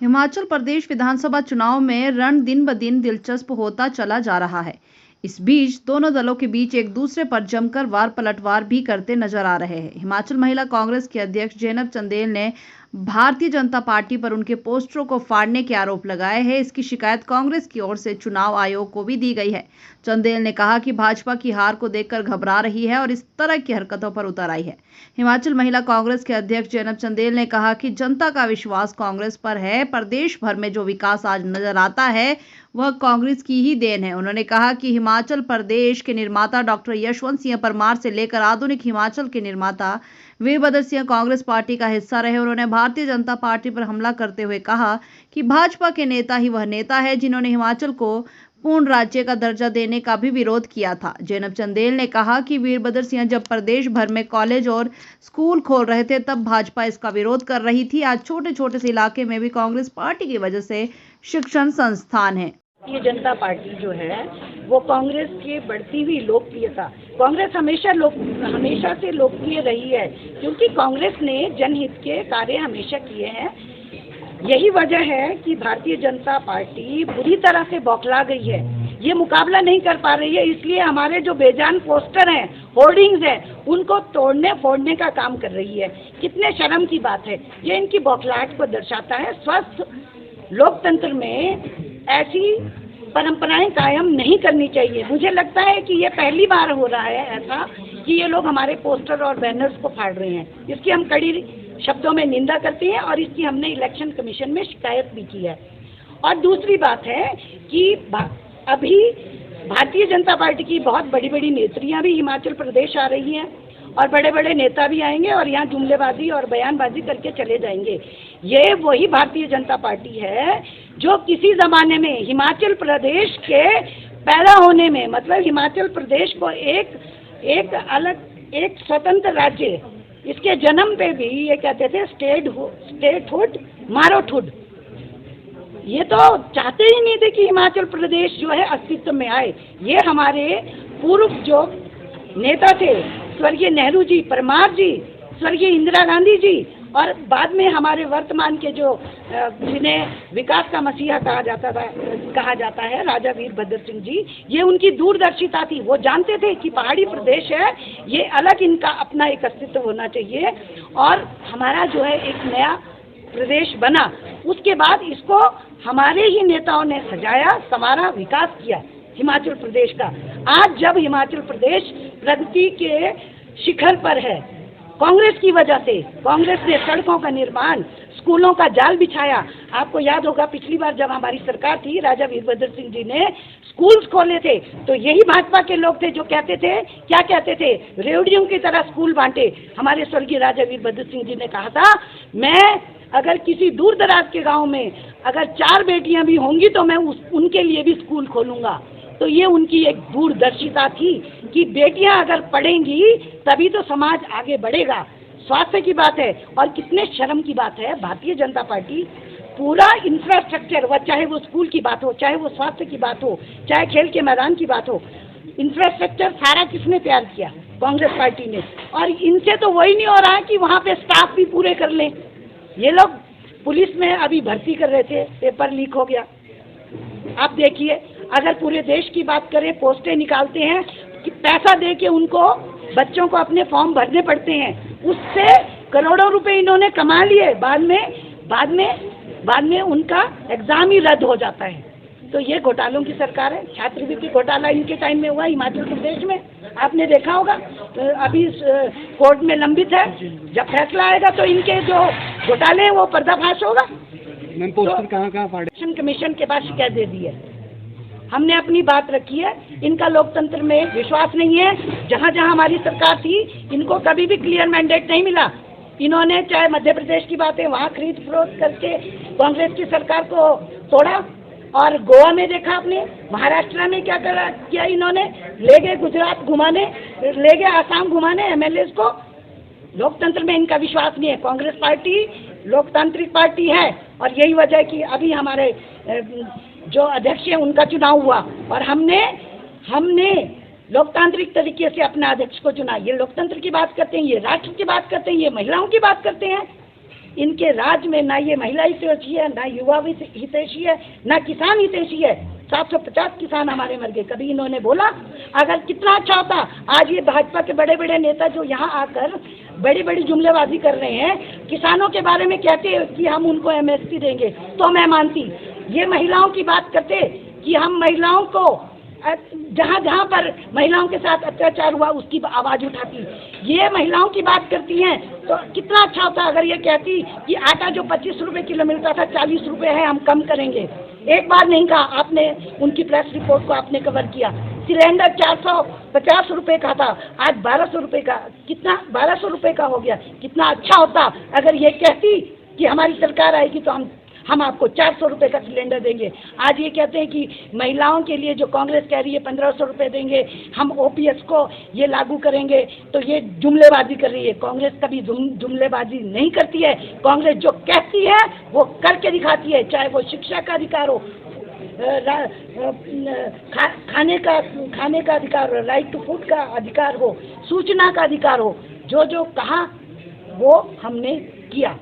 हिमाचल प्रदेश विधानसभा चुनाव में रण दिन ब दिन दिलचस्प होता चला जा रहा है। इस बीच दोनों दलों के बीच एक दूसरे पर जमकर वार पलटवार भी करते नजर आ रहे हैं। हिमाचल महिला कांग्रेस की अध्यक्ष जैनब चंदेल ने भारतीय जनता पार्टी पर उनके पोस्टरों को फाड़ने के आरोप लगाए हैं। इसकी शिकायत कांग्रेस की ओर से चुनाव आयोग को भी दी गई है। चंदेल ने कहा कि भाजपा की हार को देखकर घबरा रही है और इस तरह की हरकतों पर उतर आई है। हिमाचल महिला कांग्रेस के अध्यक्ष जैनब चंदेल ने कहा कि जनता का विश्वास कांग्रेस पर है। प्रदेश भर में जो विकास आज नजर आता है वह कांग्रेस की ही देन है। उन्होंने कहा कि हिमाचल प्रदेश के निर्माता डॉक्टर यशवंत सिंह परमार से लेकर आधुनिक हिमाचल के निर्माता वीरभद्र सिंह कांग्रेस पार्टी का हिस्सा रहे। उन्होंने भारतीय जनता पार्टी पर हमला करते हुए कहा कि भाजपा के नेता ही वह नेता है जिन्होंने हिमाचल को पूर्ण राज्य का दर्जा देने का भी विरोध किया था। जैनब चंदेल ने कहा कि वीरभद्र सिंह जब प्रदेश भर में कॉलेज और स्कूल खोल रहे थे तब भाजपा इसका विरोध कर रही थी। आज छोटे छोटे से इलाके में भी कांग्रेस पार्टी की वजह से शिक्षण संस्थान है। भारतीय जनता पार्टी जो है वो कांग्रेस की बढ़ती हुई लोकप्रियता, कांग्रेस हमेशा से लोकप्रिय रही है क्योंकि कांग्रेस ने जनहित के कार्य हमेशा किए हैं। यही वजह है कि भारतीय जनता पार्टी बुरी तरह से बौखला गई है, ये मुकाबला नहीं कर पा रही है। इसलिए हमारे जो बेजान पोस्टर हैं, होर्डिंग्स हैं, उनको तोड़ने फोड़ने का काम कर रही है। कितने शर्म की बात है, ये इनकी बौखलाहट को दर्शाता है। स्वस्थ लोकतंत्र में ऐसी परंपराएं कायम नहीं करनी चाहिए। मुझे लगता है कि ये पहली बार हो रहा है ऐसा कि ये लोग हमारे पोस्टर और बैनर्स को फाड़ रहे हैं। इसकी हम कड़ी शब्दों में निंदा करते हैं और इसकी हमने इलेक्शन कमीशन में शिकायत भी की है। और दूसरी बात है कि अभी भारतीय जनता पार्टी की बहुत बड़ी बड़ी नेत्रियां भी हिमाचल प्रदेश आ रही हैं और बड़े बड़े नेता भी आएंगे और यहाँ जुमलेबाजी और बयानबाजी करके चले जाएंगे। ये वही भारतीय जनता पार्टी है जो किसी ज़माने में हिमाचल प्रदेश के पैदा होने में, मतलब हिमाचल प्रदेश को एक स्वतंत्र राज्य, इसके जन्म पे भी ये कहते थे स्टेटहुड मारोठुड। ये तो चाहते ही नहीं थे कि हिमाचल प्रदेश जो है अस्तित्व में आए। ये हमारे पूर्व जो नेता थे, स्वर्गीय नेहरू जी, परमार जी, स्वर्गीय इंदिरा गांधी जी और बाद में हमारे वर्तमान के जो जिन्हें विकास का मसीहा कहा जाता है राजा वीरभद्र सिंह जी, ये उनकी दूरदर्शिता थी। वो जानते थे कि पहाड़ी प्रदेश है, ये अलग इनका अपना एक अस्तित्व होना चाहिए और हमारा जो है एक नया प्रदेश बना। उसके बाद इसको हमारे ही नेताओं ने सजाया, संवारा, विकास किया हिमाचल प्रदेश का। आज जब हिमाचल प्रदेश प्रगति के शिखर पर है, कांग्रेस की वजह से, कांग्रेस ने सड़कों का निर्माण, स्कूलों का जाल बिछाया। आपको याद होगा पिछली बार जब हमारी सरकार थी, राजा वीरभद्र सिंह जी ने स्कूल्स खोले थे तो यही भाजपा के लोग थे जो कहते थे, क्या कहते थे, रेवड़ियों की तरह स्कूल बांटे। हमारे स्वर्गीय राजा वीरभद्र सिंह जी ने कहा था, मैं अगर किसी दूर दराज के गाँव में अगर 4 बेटियां भी होंगी तो मैं उनके लिए भी स्कूल खोलूंगा। तो ये उनकी एक दूरदर्शिता थी कि बेटियां अगर पढ़ेंगी तभी तो समाज आगे बढ़ेगा। स्वास्थ्य की बात है और कितने शर्म की बात है, भारतीय जनता पार्टी पूरा इंफ्रास्ट्रक्चर, वह चाहे वो स्कूल की बात हो, चाहे वो स्वास्थ्य की बात हो, चाहे खेल के मैदान की बात हो, इंफ्रास्ट्रक्चर सारा किसने तैयार किया? कांग्रेस पार्टी ने। और इनसे तो वही नहीं हो रहा है कि वहाँ पे स्टाफ भी पूरे कर लें। ये लोग पुलिस में अभी भर्ती कर रहे थे, पेपर लीक हो गया। आप देखिए, अगर पूरे देश की बात करें, पोस्टें निकालते हैं कि पैसा दे के उनको बच्चों को अपने फॉर्म भरने पड़ते हैं, उससे करोड़ों रुपए इन्होंने कमा लिए, बाद में उनका एग्जाम ही रद्द हो जाता है। तो ये घोटालों की सरकार है। छात्रवृत्ति घोटाला इनके टाइम में हुआ हिमाचल प्रदेश में, आपने देखा होगा। तो अभी कोर्ट में लंबित है, जब फैसला आएगा तो इनके जो घोटाले हैं वो पर्दाफाश होगा। इलेक्शन कमीशन के पास शिकायत दे दी है, हमने अपनी बात रखी है। इनका लोकतंत्र में विश्वास नहीं है। जहाँ जहाँ हमारी सरकार थी, इनको कभी भी क्लियर मैंडेट नहीं मिला। इन्होंने चाहे मध्य प्रदेश की बात है, वहाँ खरीद फरोख्त करके कांग्रेस की सरकार को तोड़ा। और गोवा में देखा आपने, महाराष्ट्र में क्या किया इन्होंने, ले गए गुजरात घुमाने, ले गए आसाम घुमाने एमएलएस को। लोकतंत्र में इनका विश्वास नहीं है। कांग्रेस पार्टी लोकतांत्रिक पार्टी है और यही वजह है कि अभी हमारे जो अध्यक्ष हैं उनका चुनाव हुआ और हमने लोकतांत्रिक तरीके से अपना अध्यक्ष को चुना। ये लोकतंत्र की बात करते हैं, ये राष्ट्र की बात करते हैं, ये महिलाओं की बात करते हैं। इनके राज में ना ये महिला हितैषी है, ना युवा हितैषी है, ना किसान हितैषी है। 750 किसान हमारे मर गए, कभी इन्होंने बोला? अगर कितना अच्छा होता। आज ये भाजपा के बड़े बड़े नेता जो यहाँ आकर बड़ी बड़ी जुमलेबाजी कर रहे हैं, किसानों के बारे में कहते हैं कि हम उनको MSP देंगे, तो मैं मानती। ये महिलाओं की बात करते कि हम महिलाओं को जहाँ जहाँ पर महिलाओं के साथ अत्याचार हुआ उसकी आवाज़ उठाती। ये महिलाओं की बात करती हैं तो कितना अच्छा होता अगर ये कहती कि आटा जो 25 रुपए किलो मिलता था 40 रुपए है, हम कम करेंगे। एक बार नहीं कहा आपने, उनकी प्रेस रिपोर्ट को आपने कवर किया। सिलेंडर 450 रुपए का था, आज 1200 रुपए का, कितना 1200 रुपए का हो गया। कितना अच्छा होता अगर ये कहती कि हमारी सरकार आएगी तो हम आपको 400 रुपए का सिलेंडर देंगे। आज ये कहते हैं कि महिलाओं के लिए जो कांग्रेस कह रही है 1500 रुपए देंगे, हम OPS को ये लागू करेंगे, तो ये जुमलेबाजी कर रही है। कांग्रेस कभी जुमलेबाजी नहीं करती है। कांग्रेस जो कहती है वो करके दिखाती है, चाहे वो शिक्षा का अधिकार हो, खाने का अधिकार हो, राइट टू फूड का अधिकार हो, सूचना का अधिकार हो, जो जो कहा वो हमने किया।